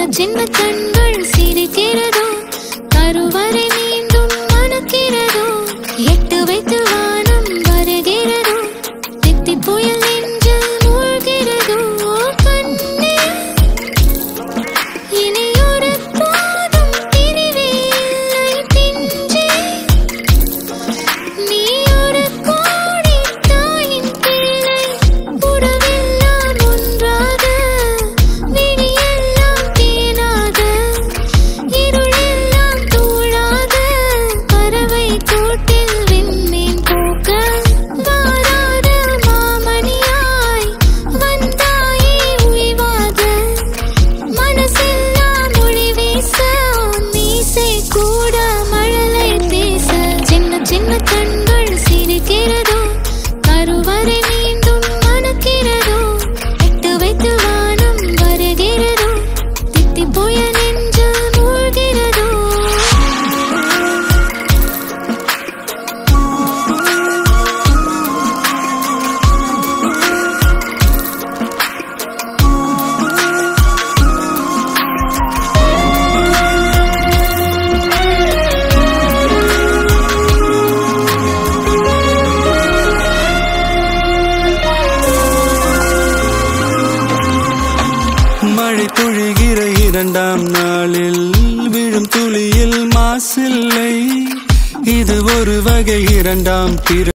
சின்ன கண்கள் சிரிக்கிறதோ கருவறை மீண்டும் மணக்கிறதோ எட்டு வைத்து வானம் வருகிறதோ தித்தி புயல் நெஞ்சில் மூழ்கிறதோ கண்ணே இனியொரு போதும் பிரிவே இல்லை பிஞ்சே நீ ஒரு கோடி தாயின் பிள்ளை உறவெல்லாம் ஒன்றாக விழியெல்லாம் தேனாக இருளெல்லாம் தூளாக பறவை கூட்டில் விண்மீன் பூக்க வாராத மாமணியாய் வந்தாயே உய்வாக மனசெல்லாம் ஒளி வீச மீசை கூட மழலை பேச சின்ன சின்ன கண்கள் சிரிக்கிறதோ கருவறை மீண்டும் மணக்கிறதோ எட்டு வைத்து வானம் வருகிறதோ தித்தி புயல் நெஞ்சில் மூழ்கிறதோ மழை பொழிகிற இரண்டாம் நாளில் விழும் துளியில் மாசில்லை இது ஒரு வகை இரண்டாம் பிற